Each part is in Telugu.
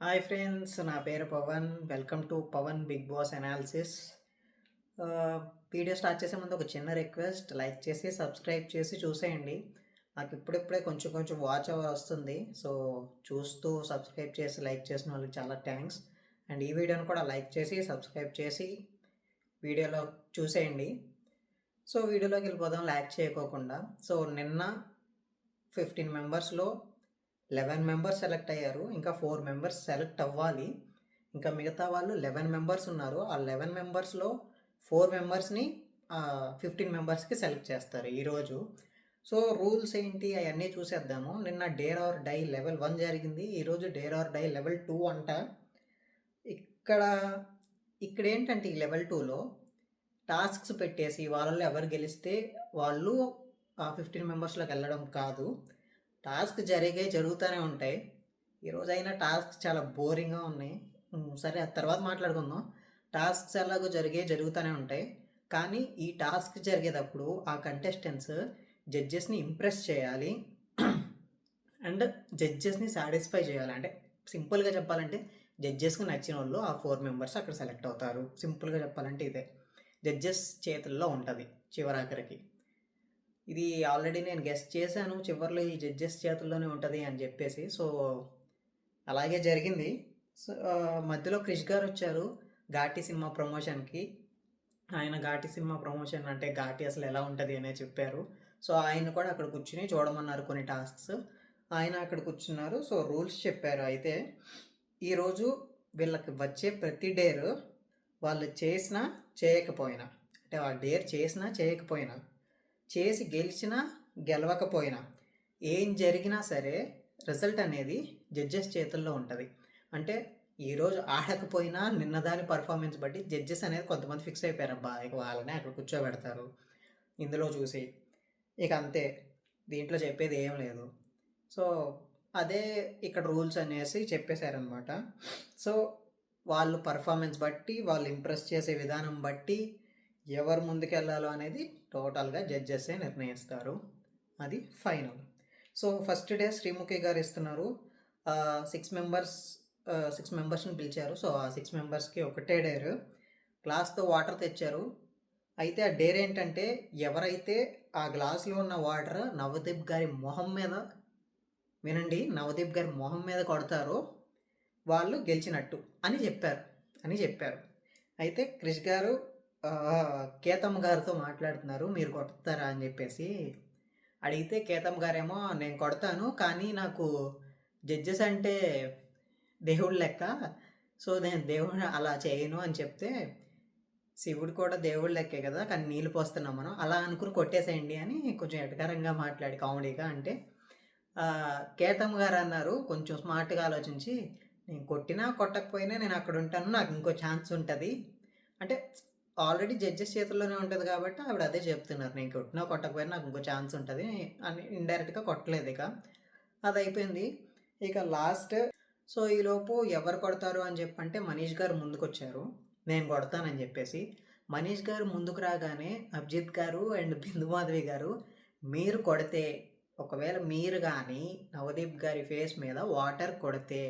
హాయ్ ఫ్రెండ్స్, నా పేరు Pavan. Welcome to Pavan Bigg Boss analysis. Video start చేసే ముందు ఒక చిన్న రిక్వెస్ట్, లైక్ చేసి సబ్స్క్రైబ్ చేసి చూసేయండి. నాకు ఇప్పుడిప్పుడే కొంచెం కొంచెం వాచ్ అవర్ వస్తుంది. సో చూస్తూ సబ్స్క్రైబ్ చేసి లైక్ చేసిన వాళ్ళకి చాలా థ్యాంక్స్. అండ్ ఈ వీడియోని కూడా లైక్ చేసి సబ్స్క్రైబ్ చేసి వీడియోలో చూసేయండి. సో వీడియోలోకి వెళ్ళిపోదాం ల్యాక్ చేయకోకుండా. సో నిన్న 15 మెంబర్స్లో 11 మెంబర్స్ సెలెక్ట్ అయ్యారు. ఇంకా 4 మెంబర్స్ సెలెక్ట్ అవ్వాలి. ఇంకా మిగతా వాళ్ళు 11 మెంబర్స్ ఉన్నారు. ఆ 11 మెంబర్స్లో 4 మెంబర్స్ని 15 మెంబర్స్కి సెలెక్ట్ చేస్తారు ఈరోజు. సో రూల్స్ ఏంటి అవన్నీ చూసేద్దాము. నిన్న డేర్ ఆర్ డై లెవెల్ 1 జరిగింది. ఈరోజు డేర్ ఆర్ డై లెవెల్ 2 అంట. ఇక్కడ ఇక్కడ ఏంటంటే ఈ లెవెల్ 2లో టాస్క్స్ పెట్టేసి వాళ్ళలో ఎవరు గెలిస్తే వాళ్ళు 15 మెంబర్స్లోకి వెళ్ళడం కాదు. టాస్క్ జరుగుతూనే ఉంటాయి. ఈరోజైనా టాస్క్ చాలా బోరింగ్గా ఉన్నాయి. సరే, ఆ తర్వాత మాట్లాడుకుందాం. టాస్క్స్ ఎలాగో జరుగుతూనే ఉంటాయి. కానీ ఈ టాస్క్ జరిగేటప్పుడు ఆ కంటెస్టెంట్స్ జడ్జెస్ని ఇంప్రెస్ చేయాలి అండ్ జడ్జెస్ని సాటిస్ఫై చేయాలి. అంటే సింపుల్గా చెప్పాలంటే జడ్జెస్కి నచ్చిన వాళ్ళు ఆ 4 మెంబర్స్ అక్కడ సెలెక్ట్ అవుతారు. సింపుల్గా చెప్పాలంటే ఇదే జడ్జెస్ చేతుల్లో ఉంటుంది చివరాఖరికి. ఇది ఆల్రెడీ నేను గెస్ట్ చేశాను, చివరిలో ఈ జడ్జెస్ చేతుల్లోనే ఉంటుంది అని చెప్పేసి. సో అలాగే జరిగింది. సో మధ్యలో క్రిష్ గారు వచ్చారు ఘాటి సినిమా ప్రమోషన్కి. ఆయన ఘాటి సినిమా ప్రమోషన్ అంటే ఘాటి అసలు ఎలా ఉంటుంది అనే చెప్పారు. సో ఆయన కూడా అక్కడ కూర్చుని చూడమన్నారు కొన్ని టాస్క్స్. ఆయన అక్కడ కూర్చున్నారు. సో రూల్స్ చెప్పారు. అయితే ఈరోజు వీళ్ళకి వచ్చే ప్రతి డేర్ వాళ్ళు చేసినా చేయకపోయినా, అంటే ఆ డేర్ చేసినా చేయకపోయినా, చేసి గెలిచినా గెలవకపోయినా, ఏం జరిగినా సరే రిజల్ట్ అనేది జడ్జెస్ చేతుల్లో ఉంటుంది. అంటే ఈరోజు ఆడకపోయినా నిన్నదాని పర్ఫార్మెన్స్ బట్టి జడ్జెస్ అనేది కొంతమంది ఫిక్స్ అయిపోయారు. అబ్బా ఇక వాళ్ళనే అక్కడ కూర్చోబెడతారు ఇందులో చూసి. ఇక అంతే, దీంట్లో చెప్పేది ఏం లేదు. సో అదే ఇక్కడ రూల్స్ అనేసి చెప్పేశారనమాట. సో వాళ్ళు పర్ఫార్మెన్స్ బట్టి, వాళ్ళు ఇంప్రెస్ చేసే విధానం బట్టి ఎవరు ముందుకెళ్ళాలో అనేది టోటల్గా జడ్జెసే నిర్ణయిస్తారు. అది final. So first day Sreemukhi గారు ఇస్తున్నారు. 6 మెంబర్స్ని పిలిచారు. సో ఆ 6 మెంబర్స్కి ఒకటే డేర్. గ్లాస్తో వాటర్ తెచ్చారు. అయితే ఆ డేర్ ఏంటంటే ఎవరైతే ఆ గ్లాసులో ఉన్న వాటర్ నవదీప్ గారి మొహం మీద, వినండి, నవదీప్ గారి మొహం మీద కొడతారో వాళ్ళు గెలిచినట్టు అని చెప్పారు. అయితే క్రిష్ గారు కేతమ్మ గారితో మాట్లాడుతున్నారు, మీరు కొడతారా అని చెప్పేసి అడిగితే కేతమ్మ గారేమో నేను కొడతాను, కానీ నాకు జడ్జెస్ అంటే దేవుడు లెక్క, సో నేను దేవుడు అలా చేయను అని చెప్తే, శివుడు కూడా దేవుడు లెక్కే కదా, కానీ నీళ్ళు పోస్తున్నాం మనం, అలా అనుకుని కొట్టేసేయండి అని కొంచెం ఎటకారంగా మాట్లాడి కామెడీగా అంటే, కేతమ్మ గారు అన్నారు కొంచెం స్మార్ట్గా ఆలోచించి, నేను కొట్టినా కొట్టకపోయినా నేను అక్కడ ఉంటాను, నాకు ఇంకో ఛాన్స్ ఉంటుంది. అంటే ఆల్రెడీ జడ్జెస్ చేతుల్లోనే ఉంటుంది కాబట్టి ఆవిడ అదే చెప్తున్నారు, నేను కొట్టినా కొట్టకపోయినా నాకు ఇంకో ఛాన్స్ ఉంటుంది అని. ఇండైరెక్ట్గా కొట్టలేదు. ఇక అది అయిపోయింది. ఇక లాస్ట్. సో ఈలోపు ఎవరు కొడతారు అని చెప్పంటే మనీష్ గారు ముందుకు వచ్చారు, నేను కొడతానని చెప్పేసి. మనీష్ గారు ముందుకు రాగానే అభిజిత్ గారు అండ్ బిందు మాధవి గారు, మీరు కొడితే, ఒకవేళ మీరు కానీ నవదీప్ గారి ఫేస్ మీద వాటర్ కొడితే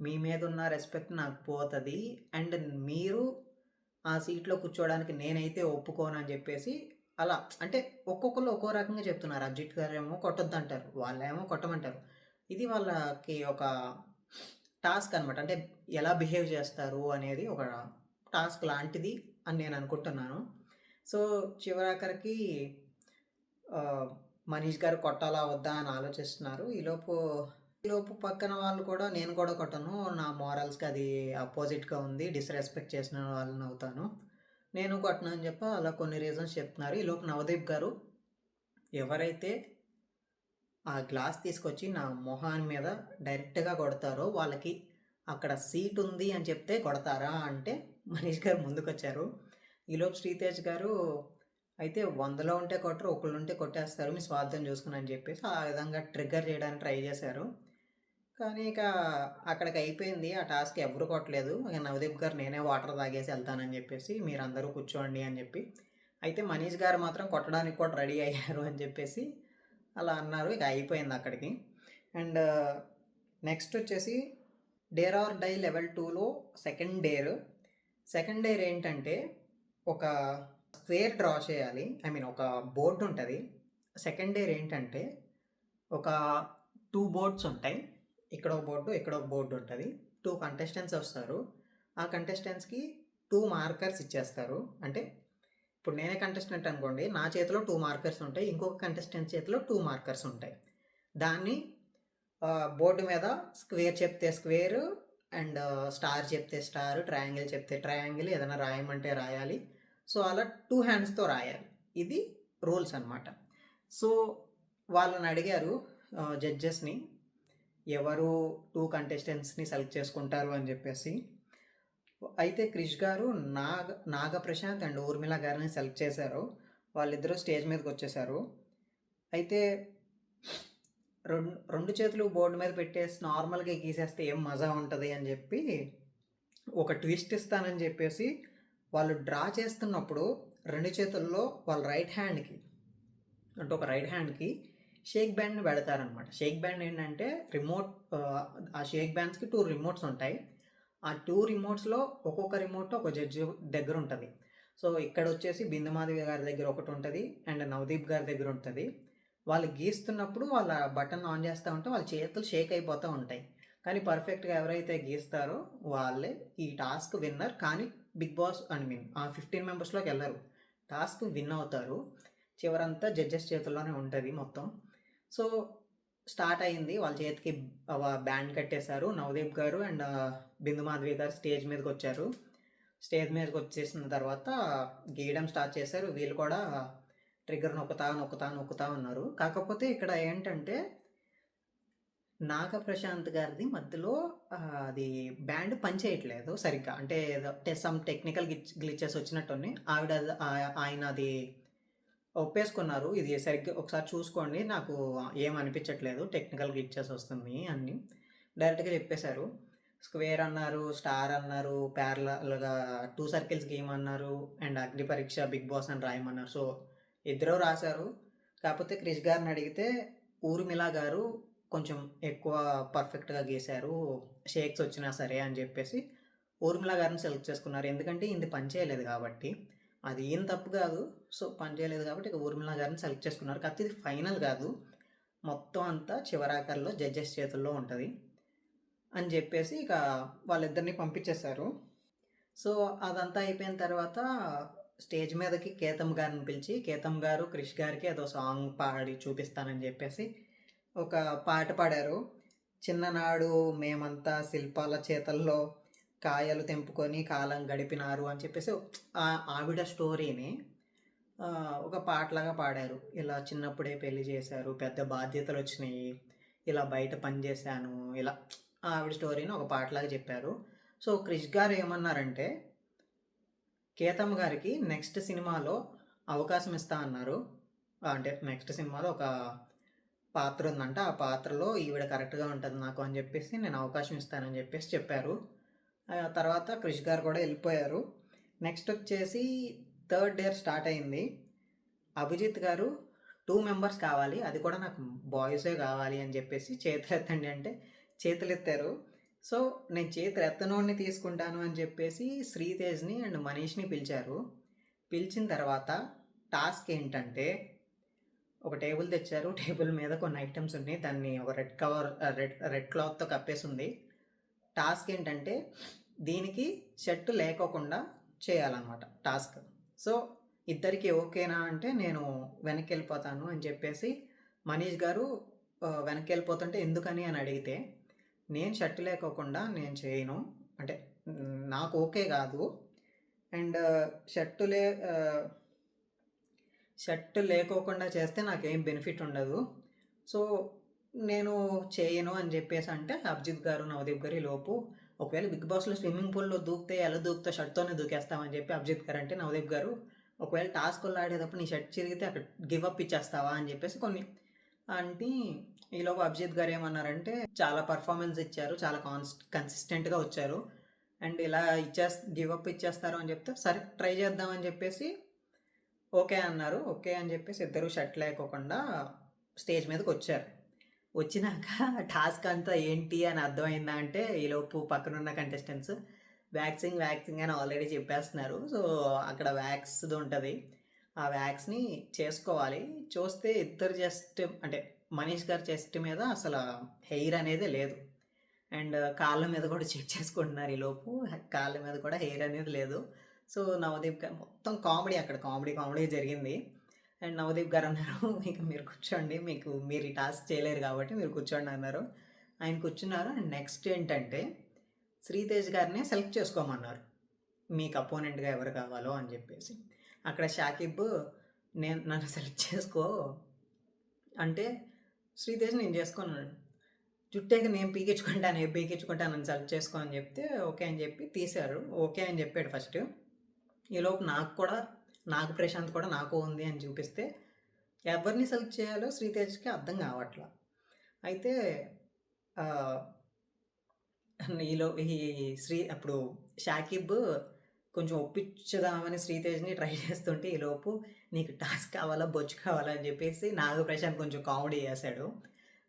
మీ మీద ఉన్న రెస్పెక్ట్ నాకు పోతుంది అండ్ మీరు ఆ సీట్లో కూర్చోవడానికి నేనైతే ఒప్పుకోను అని చెప్పేసి, అలా అంటే ఒక్కొక్కరు ఒక్కో రకంగా చెప్తున్నారు. అభిజిత్ గారు ఏమో కొట్టొద్దు అంటారు, వాళ్ళేమో కొట్టమంటారు. ఇది వాళ్ళకి ఒక టాస్క్ అనమాట. అంటే ఎలా బిహేవ్ చేస్తారు అనేది ఒక టాస్క్ లాంటిది అని నేను అనుకుంటున్నాను. సో చివరాఖరికి మనీష్ గారు కొట్టాలా వద్దా అని ఆలోచిస్తున్నారు. ఈలోపు పక్కన వాళ్ళు కూడా, నేను కూడా కొట్టను, నా మోరల్స్కి అది అపోజిట్గా ఉంది, డిస్రెస్పెక్ట్ చేసిన వాళ్ళని అవుతాను, నేను కొట్టను అని చెప్పి అలా కొన్ని రీజన్స్ చెప్తున్నారు. ఈలోపు నవదీప్ గారు, ఎవరైతే ఆ గ్లాస్ తీసుకొచ్చి నా మొహాన్ మీద డైరెక్ట్గా కొడతారో వాళ్ళకి అక్కడ సీట్ ఉంది అని చెప్తే కొడతారా అంటే మనీష్ గారు ముందుకొచ్చారు. ఈలోపు శ్రీతేజ్ గారు అయితే 100లో ఉంటే కొట్టరు, ఒకళ్ళు ఉంటే కొట్టేస్తారు, మీ స్వార్థం చూసుకుని అని చెప్పేసి ఆ విధంగా ట్రిగ్గర్ చేయడానికి ట్రై చేశారు. కానీ ఇక అక్కడికి అయిపోయింది. ఆ టాస్క్ ఎవరు కొట్టలేదు. ఇక నవదీప్ గారు నేనే వాటర్ తాగేసి వెళ్తానని చెప్పేసి, మీరందరూ కూర్చోండి అని చెప్పి. అయితే మనీష్ గారు మాత్రం కొట్టడానికి కూడా రెడీ అయ్యారు అని చెప్పేసి అలా అన్నారు. ఇక అయిపోయింది అక్కడికి. అండ్ నెక్స్ట్ వచ్చేసి డేర్ ఆర్ డై లెవెల్ 2లో సెకండ్ డేర్ ఏంటంటే ఒక స్క్వేర్ డ్రా చేయాలి. ఒక బోర్డు ఉంటుంది. సెకండ్ డేర్ ఏంటంటే ఒక 2 బోర్డ్స్ ఉంటాయి. ఇక్కడ ఒక బోర్డు ఉంటుంది. 2 కంటెస్టెంట్స్ వస్తారు. ఆ కంటెస్టెంట్స్కి 2 మార్కర్స్ ఇచ్చేస్తారు. అంటే ఇప్పుడు నేనే కంటెస్టెంట్ అనుకోండి, నా చేతిలో 2 మార్కర్స్ ఉంటాయి, ఇంకొక కంటెస్టెంట్ చేతిలో 2 మార్కర్స్ ఉంటాయి. దాన్ని బోర్డు మీద స్క్వేర్ చెప్తే స్క్వేర్, అండ్ స్టార్ చెప్తే స్టార్, ట్రయాంగిల్ చెప్తే ట్రయాంగిల్, ఏదైనా రాయమంటే రాయాలి. సో అలా 2 హ్యాండ్స్తో రాయాలి. ఇది రూల్స్ అనమాట. సో వాళ్ళని అడిగారు జడ్జెస్ని, ఎవరు 2 కంటెస్టెంట్స్ని సెలెక్ట్ చేసుకుంటారు అని చెప్పేసి. అయితే క్రిష్ గారు నాగప్రశాంత్ అండ్ ఊర్మిళ గారిని సెలెక్ట్ చేశారు. వాళ్ళిద్దరూ స్టేజ్ మీదకి వచ్చేసారు. అయితే రెండు చేతులు బోర్డు మీద పెట్టేసి నార్మల్గా గీసేస్తే ఏం మజా ఉంటుంది అని చెప్పి ఒక ట్విస్ట్ ఇస్తానని చెప్పేసి వాళ్ళు డ్రా చేస్తున్నప్పుడు 2 చేతుల్లో వాళ్ళ రైట్ హ్యాండ్కి షేక్ బ్యాండ్ని పెడతారనమాట. షేక్ బ్యాండ్ ఏంటంటే రిమోట్. ఆ షేక్ బ్యాండ్స్కి 2 రిమోట్స్ ఉంటాయి. ఆ 2 రిమోట్స్లో ఒక్కొక్క రిమోట్ ఒక జడ్జి దగ్గర ఉంటుంది. సో ఇక్కడ వచ్చేసి బిందుమాధవి గారి దగ్గర ఒకటి ఉంటుంది, అండ్ నవదీప్ గారి దగ్గర ఉంటుంది. వాళ్ళు గీస్తున్నప్పుడు వాళ్ళ బటన్ ఆన్ చేస్తూ ఉంటే వాళ్ళ చేతులు షేక్ అయిపోతూ ఉంటాయి. కానీ పర్ఫెక్ట్గా ఎవరైతే గీస్తారో వాళ్ళే ఈ టాస్క్ విన్నర్. కానీ బిగ్ బాస్ ఆ 15 మెంబర్స్లోకి వెళ్ళరు, టాస్క్ విన్ అవుతారు. చివరంతా జడ్జెస్ చేతుల్లోనే ఉంటుంది మొత్తం. సో స్టార్ట్ అయింది. వాళ్ళ చేతికి బ్యాండ్ కట్టేశారు. నవదీప్ గారు అండ్ బిందుమాధవి గారు స్టేజ్ మీదకి వచ్చారు. స్టేజ్ మీదకి వచ్చేసిన తర్వాత గీయడం స్టార్ట్ చేశారు. వీళ్ళు కూడా ట్రిగ్గర్ నొక్కుతా ఉన్నారు. కాకపోతే ఇక్కడ ఏంటంటే నాగప్రశాంత్ గారిది మధ్యలో అది బ్యాండ్ పనిచేయట్లేదు సరిగ్గా. అంటే సమ్ టెక్నికల్ గ్లిచెస్ వచ్చినట్టుని ఆయన అది ఒప్పేసుకున్నారు. ఇది సరిగ్గా ఒకసారి చూసుకోండి, నాకు ఏమనిపించట్లేదు, టెక్నికల్ గ్లిచెస్ వస్తుంది అని డైరెక్ట్గా చెప్పేశారు. స్క్వేర్ అన్నారు, స్టార్ అన్నారు, ప్యారలల్గా 2 సర్కిల్స్ గేమ్ అన్నారు, అండ్ అగ్ని పరీక్ష బిగ్ బాస్ అని రాయమన్నారు. సో ఇద్దరు రాశారు. కాకపోతే క్రిష్ గారిని అడిగితే ఊర్మిళ గారు కొంచెం ఎక్కువ పర్ఫెక్ట్గా గీశారు, షేక్స్ వచ్చినా సరే అని చెప్పేసి ఊర్మిళ గారిని సెలెక్ట్ చేసుకున్నారు. ఎందుకంటే ఇది పని చేయలేదు కాబట్టి. అది ఏం తప్పు కాదు. సో పని చేయలేదు కాబట్టి ఇక ఊర్మిళ గారిని సెలెక్ట్ చేసుకున్నారు. కాకపోతే ఇది ఫైనల్ కాదు, మొత్తం అంతా చివరాకల్లో జడ్జెస్ చేతుల్లో ఉంటుంది అని చెప్పేసి ఇక వాళ్ళిద్దరిని పంపించేశారు. సో అదంతా అయిపోయిన తర్వాత స్టేజ్ మీదకి కేతమ్ గారిని పిలిచి, కేతమ్ గారు క్రిష్ గారికి ఏదో సాంగ్ పాడి చూపిస్తానని చెప్పేసి ఒక పాట పాడారు. చిన్ననాడు మేమంతా శిల్పాల చేతల్లో కాయలు తెంపుకొని కాలం గడిపినారు అని చెప్పేసి ఆవిడ స్టోరీని ఒక పాటలాగా పాడారు. ఇలా చిన్నప్పుడే పెళ్లి చేశారు, పెద్ద బాధ్యతలు వచ్చినాయి, ఇలా బయట పని చేశాను, ఇలా ఆవిడ స్టోరీని ఒక పాటలాగా చెప్పారు. సో క్రిష్ గారు ఏమన్నారంటే కేతమ్ గారికి నెక్స్ట్ సినిమాలో అవకాశం ఇస్తా అన్నారు. అంటే నెక్స్ట్ సినిమాలో ఒక పాత్ర ఉందంట, ఆ పాత్రలో ఈవిడ కరెక్ట్గా ఉంటుంది నాకు అని చెప్పేసి నేను అవకాశం ఇస్తానని చెప్పేసి చెప్పారు. తర్వాత క్రిష్ గారు కూడా వెళ్ళిపోయారు. నెక్స్ట్ వచ్చేసి థర్డ్ డేర్ స్టార్ట్ అయింది. అభిజిత్ గారు 2 మెంబర్స్ కావాలి, అది కూడా నాకు బాయ్సే కావాలి అని చెప్పేసి చేతులు ఎత్తండి అంటే చేతులు ఎత్తారు. సో నేను చేతులు ఎత్తనోడిని తీసుకుంటాను అని చెప్పేసి శ్రీతేజ్ని అండ్ మనీష్ని పిలిచారు. పిలిచిన తర్వాత టాస్క్ ఏంటంటే ఒక టేబుల్ తెచ్చారు. టేబుల్ మీద కొన్ని ఐటమ్స్ ఉన్నాయి, దాన్ని ఒక రెడ్ క్లాత్తో కప్పేసి ఉంది. టాస్క్ ఏంటంటే దీనికి షర్ట్ లేకోకుండా చేయాలన్నమాట టాస్క్. సో ఇద్దరికి ఓకేనా అంటే నేను వెనక్కి వెళ్ళిపోతాను అని చెప్పేసి మనీష్ గారు వెనక్కి వెళ్ళిపోతుంటే ఎందుకని అని అడిగితే నేను షర్ట్ లేకోకుండా నేను చేయను, అంటే నాకు ఓకే కాదు, అండ్ షర్ట్ లేకోకుండా చేస్తే నాకేం బెనిఫిట్ ఉండదు, సో నేను చేయను అని చెప్పేసి అంటే అభిజిత్ గారు నవదీప్ గారు లోపు ఒకవేళ బిగ్ బాస్లో స్విమ్మింగ్ పూల్లో దూకితే ఎలా దూకుతా షర్ట్తోనే దూకేస్తామని చెప్పి అభిజిత్ గారు అంటే నవదీప్ గారు ఒకవేళ టాస్క్లో ఆడేటప్పుడు నీ షర్ట్ చిరిగితే అక్కడ గివ్ అప్ ఇచ్చేస్తావా అని చెప్పేసి కొన్ని అంటే ఈలోపు అభిజిత్ గారు ఏమన్నారంటే చాలా పర్ఫార్మెన్స్ ఇచ్చారు, చాలా కన్సిస్టెంట్గా వచ్చారు, అండ్ ఇలా గివ్ అప్ ఇచ్చేస్తారు అని చెప్తే సరే ట్రై చేద్దామని చెప్పేసి ఓకే అన్నారు. ఓకే అని చెప్పేసి ఇద్దరు షర్ట్ లేకోకుండా స్టేజ్ మీదకి వచ్చారు. వచ్చినాక టాస్క్ అంతా ఏంటి అని అర్థమైందా అంటే, ఈలోపు పక్కనున్న కంటెస్టెంట్స్ వ్యాక్సింగ్, వ్యాక్సింగ్ అని ఆల్రెడీ చెప్పేస్తున్నారు. సో, అక్కడ వ్యాక్స్‌ది ఉంటది. ఆ వ్యాక్స్‌ని చేసుకోవాలి. చూస్తే ఇద్దరు చెస్ట్ అంటే మనీష్ గారి చెస్ట్ మీద అసల హెయిర్ అనేదే లేదు. అండ్ కాళ్ళ మీద కూడా చెక్ చేసుకుంటున్నారు ఈలోపు. కాళ్ళ మీద కూడా హెయిర్ అనేది లేదు. సో, నవదీప్ గారు మొత్తం కామెడీ అక్కడ కామెడీ జరిగింది. అండ్ నవదీప్ గారు అన్నారు, మీరు కూర్చోండి. మీరు ఈ టాస్క్ చేయలేరు కాబట్టి మీరు కూర్చోండి అన్నారు. ఆయన కూర్చున్నారు. అండ్ నెక్స్ట్ ఏంటంటే శ్రీతేజ్ గారినే సెలెక్ట్ చేసుకోమన్నారు. మీకు అపోనెంట్‌గా ఎవరు కావాలో అని చెప్పేసి. అక్కడ షాకిబ్ నన్ను సెలెక్ట్ చేసుకో అంటే శ్రీతేజ్ నేను చేసుకోనన్నాడు. జుట్టేకి నేను పీకించుకుంటానని సెలెక్ట్ చేసుకో అని చెప్తే ఓకే అని చెప్పి తీశారు. ఓకే అని చెప్పాడు ఫస్ట్. ఈలోపు నాకు ప్రశాంత్ కూడా నాకు ఉంది అని చూపిస్తే ఎవరిని సెలెక్ట్ చేయాలో శ్రీతేజ్కి అర్థం కావట్లా. అయితే అప్పుడు షాకిబ్ కొంచెం ఒప్పించుదామని శ్రీతేజ్ని ట్రై చేస్తుంటే ఈలోపు నీకు టాస్క్ కావాలా బొచ్చు కావాలా అని చెప్పేసి ప్రశాంత్ కొంచెం కామెడీ చేశాడు.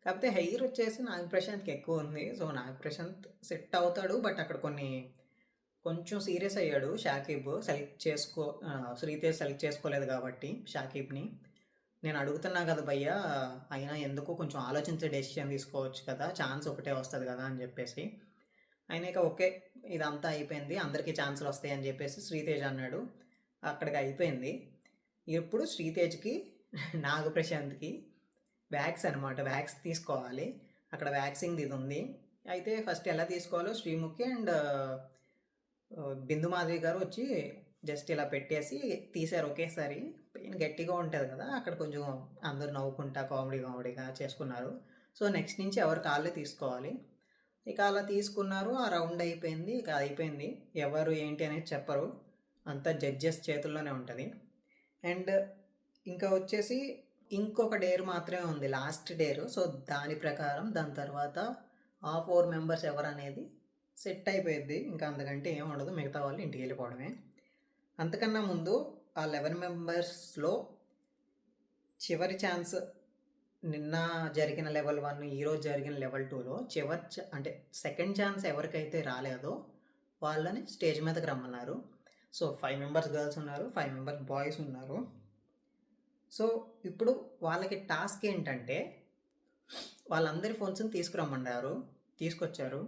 కాకపోతే హెయిర్ వచ్చేసి ప్రశాంత్కి ఎక్కువ ఉంది. సో ప్రశాంత్ సెట్ అవుతాడు. బట్ అక్కడ కొంచెం సీరియస్ అయ్యాడు షాకిబ్. శ్రీతేజ్ సెలెక్ట్ చేసుకోలేదు కాబట్టి షాకిబ్ని. నేను అడుగుతున్నా కదా భయ్యా, అయినా ఎందుకు కొంచెం ఆలోచించే డెసిషన్ తీసుకోవచ్చు కదా, ఛాన్స్ ఒకటే వస్తుంది కదా అని చెప్పేసి. అయినాక ఓకే ఇదంతా అయిపోయింది, అందరికీ ఛాన్సులు వస్తాయి అని చెప్పేసి శ్రీతేజ్ అన్నాడు. అక్కడికి అయిపోయింది. ఇప్పుడు శ్రీతేజ్కి నాగప్రశాంత్కి వ్యాక్స్ అనమాట, వ్యాక్స్ తీసుకోవాలి. అక్కడ వ్యాక్సింగ్ ఇది ఉంది. అయితే ఫస్ట్ ఎలా తీసుకోవాలో శ్రీముఖి అండ్ బిందు మాధవి గారు వచ్చి జస్ట్ ఇలా పెట్టేసి తీశారు ఒకేసారి. పెయిన్ గట్టిగా ఉంటుంది కదా, అక్కడ కొంచెం అందరూ నవ్వుకుంటా కామెడీగా చేసుకున్నారు. సో నెక్స్ట్ నుంచి ఎవరి కాళ్ళే తీసుకోవాలి. ఇక అలా తీసుకున్నారు. ఆ రౌండ్ అయిపోయింది. ఇక అయిపోయింది. ఎవరు ఏంటి అనేది చెప్పరు, అంతా జడ్జెస్ చేతుల్లోనే ఉంటుంది. అండ్ ఇంకా వచ్చేసి ఇంకొక డేర్ మాత్రమే ఉంది, లాస్ట్ డేర్. సో దాని ప్రకారం దాని తర్వాత ఆ 4 మెంబర్స్ ఎవరు అనేది సెట్ అయిపోయింది. ఇంకా అంతకంటే ఏం ఉండదు, మిగతా వాళ్ళు ఇంటికి వెళ్ళిపోవడమే. అంతకన్నా ముందు ఆ 11 మెంబర్స్లో చివరి ఛాన్స్ నిన్న జరిగిన లెవెల్ 1, ఈరోజు జరిగిన లెవెల్ 2లో అంటే సెకండ్ ఛాన్స్ ఎవరికైతే రాలేదో వాళ్ళని స్టేజ్ మీదకి రమ్మన్నారు. సో 5 మెంబర్స్ గర్ల్స్ ఉన్నారు, 5 మెంబర్స్ బాయ్స్ ఉన్నారు. సో ఇప్పుడు వాళ్ళకి టాస్క్ ఏంటంటే వాళ్ళందరి ఫోన్స్ని తీసుకొచ్చారు.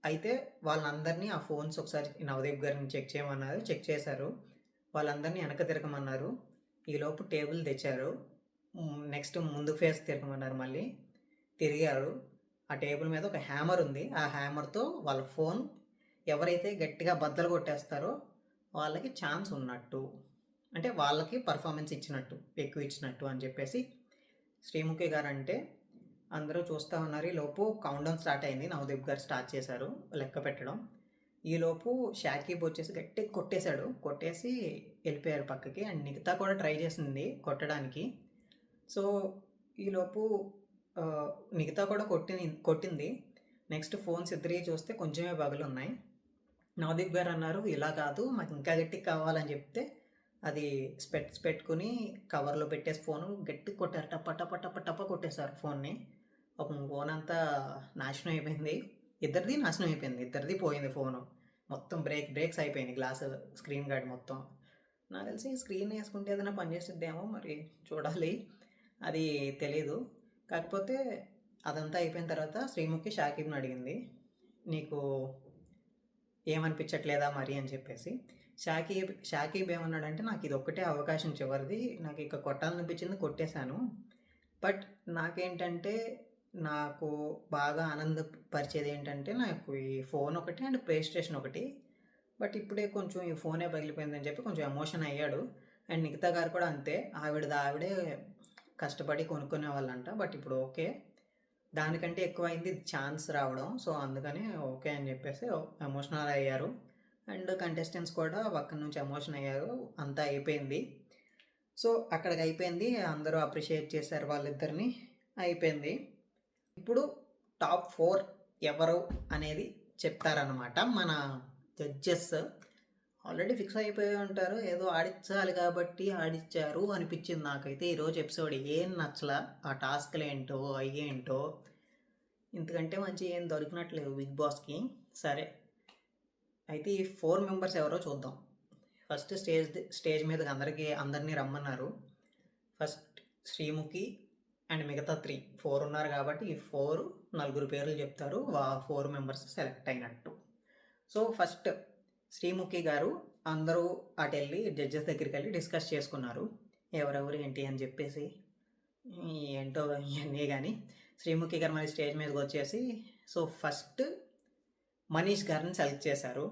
అయితే వాళ్ళందరినీ ఆ ఫోన్స్ ఒకసారి నవదీప్ గారిని చెక్ చేయమన్నారు. చెక్ చేశారు. వాళ్ళందరినీ వెనక తిరగమన్నారు. ఈలోపు టేబుల్ తెచ్చారు. నెక్స్ట్ ముందుకు ఫేస్ తిరగమన్నారు. మళ్ళీ తిరిగారు. ఆ టేబుల్ మీద ఒక హ్యామర్ ఉంది. ఆ హ్యామర్తో వాళ్ళ ఫోన్ ఎవరైతే గట్టిగా బద్దలు కొట్టేస్తారో వాళ్ళకి ఛాన్స్ ఉన్నట్టు, అంటే వాళ్ళకి పర్ఫార్మెన్స్ ఎక్కువ ఇచ్చినట్టు అని చెప్పేసి శ్రీముఖి గారు అంటే అందరూ చూస్తూ ఉన్నారు. ఈలోపు కౌంట్డౌన్ స్టార్ట్ అయింది. నవదీప్ గారు స్టార్ట్ చేశారు లెక్క పెట్టడం. ఈలోపు షాకిబ్ వచ్చేసి గట్టిగా కొట్టేసి వెళ్ళిపోయారు పక్కకి. అండ్ నిఖితా కూడా ట్రై చేసింది కొట్టడానికి. సో ఈలోపు నిఖితా కూడా కొట్టింది. నెక్స్ట్ ఫోన్స్ ఇద్దరి చూస్తే కొంచెమే పగులు ఉన్నాయి. నవదీప్ గారు అన్నారు, ఇలా కాదు మాకు ఇంకా గట్టిగా కావాలని చెప్తే అది స్పెట్స్ పెట్టుకుని కవర్లో పెట్టేసి ఫోను గట్టిగా కొట్టారు. టప్ప కొట్టేశారు ఫోన్ని. ఒక ఫోన్ అంతా నాశనం అయిపోయింది. ఇద్దరిది పోయింది ఫోను. మొత్తం బ్రేక్స్ అయిపోయింది. గ్లాస్ స్క్రీన్ గార్డ్ మొత్తం. నాకు తెలిసి స్క్రీన్ వేసుకుంటే ఏదైనా పనిచేస్తుందేమో, మరి చూడాలి, అది తెలీదు. కాకపోతే అదంతా అయిపోయిన తర్వాత శ్రీముఖి షాకిబ్ని అడిగింది, నీకు ఏమనిపించట్లేదా మరి అని చెప్పేసి. షాకిబ్ ఏమన్నాడంటే, నాకు ఇది ఒక్కటే అవకాశం చివరిది, నాకు ఇక కొట్టాలనిపించింది, కొట్టేశాను. బట్ నాకేంటంటే నాకు బాగా ఆనందపరిచేది ఏంటంటే నాకు ఈ ఫోన్ ఒకటి అండ్ ప్లే స్టేషన్ ఒకటి. బట్ ఇప్పుడే కొంచెం ఈ ఫోనే పగిలిపోయిందని చెప్పి కొంచెం ఎమోషన్ అయ్యాడు. అండ్ నిఖితా గారు కూడా అంతే, ఆవిడే కష్టపడి కొనుక్కునే వాళ్ళంట. బట్ ఇప్పుడు ఓకే, దానికంటే ఎక్కువైంది ఛాన్స్ రావడం. సో అందుకని ఓకే అని చెప్పేసి ఎమోషనల్ అయ్యారు. అండ్ కంటెస్టెంట్స్ కూడా పక్కన నుంచి ఎమోషన్ అయ్యారు. అంతా అయిపోయింది. సో అక్కడికి అయిపోయింది. అందరూ అప్రిషియేట్ చేశారు వాళ్ళిద్దరిని. అయిపోయింది. ఇప్పుడు టాప్ 4 ఎవరు అనేది చెప్తారనమాట మన జడ్జెస్. ఆల్రెడీ ఫిక్స్ అయిపోయి ఉంటారు. ఏదో ఆడిచ్చాలి కాబట్టి ఆడిచ్చారు అనిపించింది నాకైతే ఈరోజు ఎపిసోడ్. ఏం నచ్చలా. ఆ టాస్క్‌లేంటో, అయ్యేంటో ఇంతకంటే మంచి ఏం దొరికినట్లేవు బిగ్ బాస్‌కి. సరే, అయితే ఈ 4 మెంబర్స్ ఎవరో చూద్దాం. ఫస్ట్ స్టేజ్ మీదకి అందరినీ రమ్మన్నారు. ఫస్ట్ శ్రీముఖి అండ్ మిగతా 4 ఉన్నారు కాబట్టి ఈ 4 నలుగురు పేర్లు చెప్తారు. 4 మెంబర్స్ సెలెక్ట్ అయినట్టు. సో ఫస్ట్ శ్రీముఖి గారు అందరూ అటెళ్ళి జడ్జెస్ దగ్గరికి వెళ్ళి డిస్కస్ చేసుకున్నారు. ఎవరెవరు ఏంటి అని చెప్పేసి. ఏంటో ఇవన్నీ కానీ శ్రీముఖి గారు మరి స్టేజ్ మీదకి వచ్చేసి సో ఫస్ట్ మనీష్ గారిని సెలెక్ట్ చేశారు.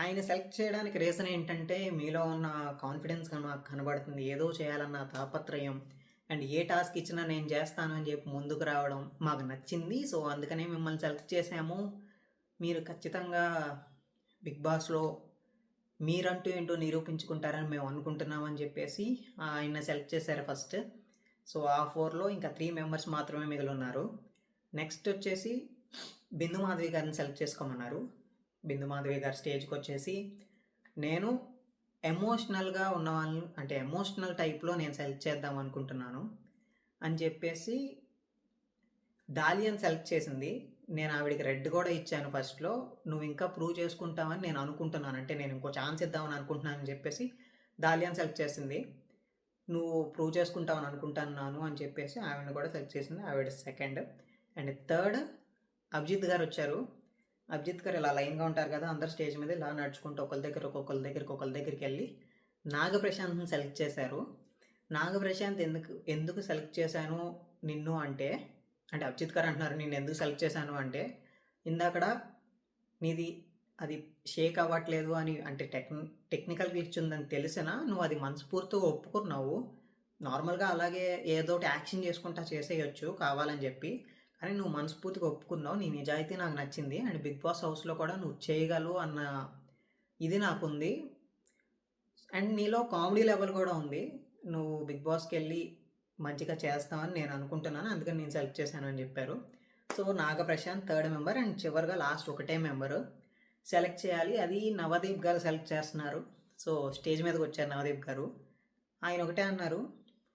ఆయన సెలెక్ట్ చేయడానికి రీజన్ ఏంటంటే మీలో ఉన్న కాన్ఫిడెన్స్ నాకు కనబడుతుంది. ఏదో చేయాలన్న తాపత్రయం అండ్ ఏ టాస్క్ ఇచ్చినా నేను చేస్తాను అని చెప్పి ముందుకు రావడం మాకు నచ్చింది. సో అందుకనే మిమ్మల్ని సెలెక్ట్ చేసాము. మీరు ఖచ్చితంగా బిగ్ బాస్లో మీరంటూ ఏంటో నిరూపించుకుంటారని మేము అనుకుంటున్నామని చెప్పేసి ఆయన సెలెక్ట్ చేశారు ఫస్ట్. సో ఆ 4లో ఇంకా 3 మెంబర్స్ మాత్రమే మిగిలి ఉన్నారు. నెక్స్ట్ వచ్చేసి బిందు మాధవి గారిని సెలెక్ట్ చేసుకోమన్నారు. బిందు మాధవి గారు స్టేజ్కి వచ్చేసి నేను ఎమోషనల్గా ఉన్న వాళ్ళు అంటే ఎమోషనల్ టైప్లో నేను సెలెక్ట్ చేద్దాం అనుకుంటున్నాను అని చెప్పేసి డాలియన్ సెలెక్ట్ చేసింది. నేను ఆవిడకి రెడ్ కూడా ఇచ్చాను ఫస్ట్లో. నువ్వు ఇంకా ప్రూవ్ చేసుకుంటావని నేను అనుకుంటున్నాను, అంటే నేను ఇంకో ఛాన్స్ ఇద్దామని అనుకుంటున్నాను అని చెప్పేసి డాలియన్ సెలెక్ట్ చేసింది. నువ్వు ప్రూవ్ చేసుకుంటావని అనుకుంటున్నాను అని చెప్పేసి ఆవిడని కూడా సెలెక్ట్ చేసింది. ఆవిడ సెకండ్. అండ్ థర్డ్ అభిజిత్ గారు వచ్చారు. అభిజిత్ గారు ఇలా లైన్గా ఉంటారు కదా, అందరు స్టేజ్ మీద ఇలా నడుచుకుంటూ ఒకరి దగ్గరికి వెళ్ళి నాగప్రశాంత్ని సెలెక్ట్ చేశారు. నాగప్రశాంత్ ఎందుకు సెలెక్ట్ చేశాను నిన్ను అంటే అభిజిత్ గారు అంటున్నారు నేను ఎందుకు సెలెక్ట్ చేశాను అంటే ఇందాకడ నీది అది షేక్ అవ్వట్లేదు అని అంటే టెక్నికల్ గ్లిచ్ ఉందని తెలిసినా నువ్వు అది మనస్ఫూర్తిగా ఒప్పుకున్నావు. నార్మల్గా అలాగే ఏదో ఒకటి యాక్షన్ చేసుకుంటా చేసేయచ్చు కావాలని చెప్పి, కానీ నువ్వు మనస్ఫూర్తిగా ఒప్పుకున్నావు. నీ నిజాయితీ నాకు నచ్చింది. అండ్ బిగ్ బాస్ హౌస్లో కూడా నువ్వు చేయగలవు అన్న ఇది నాకుంది. అండ్ నీలో కామెడీ లెవెల్ కూడా ఉంది. నువ్వు బిగ్ బాస్కి వెళ్ళి మంచిగా చేస్తామని నేను అనుకుంటున్నాను, అందుకని నేను సెలెక్ట్ చేశాను అని చెప్పారు. So Nagaprashanth third member and చివరిగా లాస్ట్ ఒకటే మెంబరు సెలెక్ట్ చేయాలి. అది నవదీప్ గారు సెలెక్ట్ చేస్తున్నారు. సో స్టేజ్ మీదకి వచ్చారు నవదీప్ గారు. ఆయన ఒకటే అన్నారు,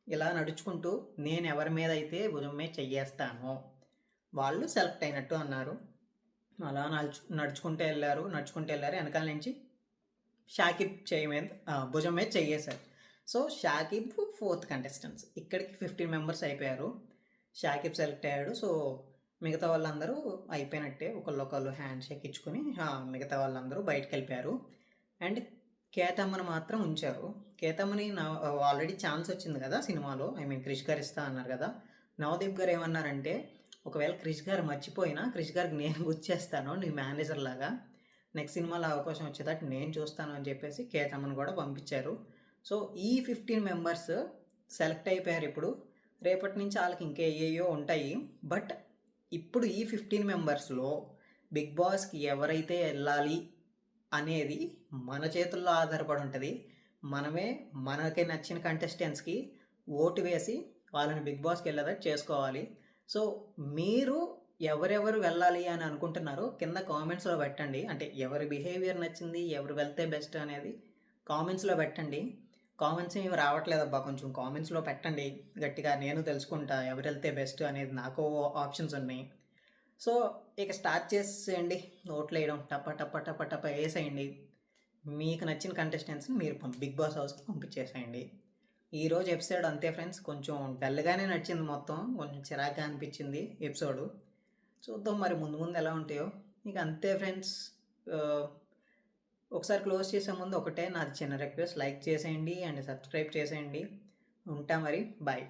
ఇలా నడుచుకుంటూ నేను ఎవరి మీద అయితే భుజం మీద చెయ్యేస్తానో వాళ్ళు సెలెక్ట్ అయినట్టు అన్నారు. అలా నడుచుకుంటూ వెళ్ళారు. వెనకాల నుంచి షాకిబ్ భుజం మీద చెయ్యేశారు. So Shakib 4th contestants. ఇక్కడికి 15 మెంబర్స్ అయిపోయారు. షాకిబ్ సెలెక్ట్ అయ్యాడు. సో మిగతా వాళ్ళందరూ అయిపోయినట్టే. ఒకళ్ళు హ్యాండ్ షేక్ ఇచ్చుకొని మిగతా వాళ్ళందరూ బయటకు వెళ్ళిపోయారు. అండ్ కేతమ్మను మాత్రం ఉంచారు. కేతమ్మని ఆల్రెడీ ఛాన్స్ వచ్చింది కదా సినిమాలో, క్రిష్ గారు ఇస్తా అన్నారు కదా. నవదీప్ గారు ఏమన్నారంటే ఒకవేళ క్రిష్ గారు మర్చిపోయినా క్రిష్ గారికి నేను గుర్చేస్తాను నీ మేనేజర్ లాగా, నెక్స్ట్ సినిమాలో అవకాశం వచ్చేటట్టు నేను చూస్తాను అని చెప్పేసి కేతమ్మను కూడా పంపించారు. సో ఈ 15 మెంబర్స్ సెలెక్ట్ అయిపోయారు. ఇప్పుడు రేపటి నుంచి వాళ్ళకి ఇంకేయో ఉంటాయి. బట్ ఇప్పుడు ఈ 15 మెంబర్స్లో బిగ్ బాస్కి ఎవరైతే వెళ్ళాలి అనేది మన చేతుల్లో ఆధారపడి ఉంటుంది. మనమే మనకి నచ్చిన కంటెస్టెంట్స్కి ఓటు వేసి వాళ్ళని బిగ్ బాస్కి వెళ్ళేటట్టు చేసుకోవాలి. సో మీరు ఎవరెవరు వెళ్ళాలి అని అనుకుంటున్నారో కింద కామెంట్స్లో పెట్టండి. అంటే ఎవరి బిహేవియర్ నచ్చింది, ఎవరు వెళ్తే బెస్ట్ అనేది కామెంట్స్లో పెట్టండి. కామెంట్స్ ఏమి రావట్లేదబ్బా, కొంచెం కామెంట్స్లో పెట్టండి గట్టిగా, నేను తెలుసుకుంటా ఎవరు వెళ్తే బెస్ట్ అనేది. నాకు ఆప్షన్స్ ఉన్నాయి. సో ఇక స్టార్ట్ చేసేయండి ఓట్లు వేయడం. టప్ప వేసేయండి. మీకు నచ్చిన కంటెస్టెంట్స్ని మీరు బిగ్ బాస్ హౌస్కి పంపించేసేయండి. ఈరోజు ఎపిసోడ్ అంతే ఫ్రెండ్స్, కొంచెం డల్గానే నడిచింది మొత్తం, కొంచెం చిరాగ్గా అనిపించింది ఎపిసోడు. చూద్దాం మరి ముందు ఎలా ఉంటాయో. ఇక అంతే ఫ్రెండ్స్. ఒకసారి క్లోజ్ చేసే ముందు ఒకటే నాది చిన్న రిక్వెస్ట్, లైక్ చేసేయండి అండ్ సబ్స్క్రైబ్ చేసేయండి. ఉంటా మరి, బాయ్.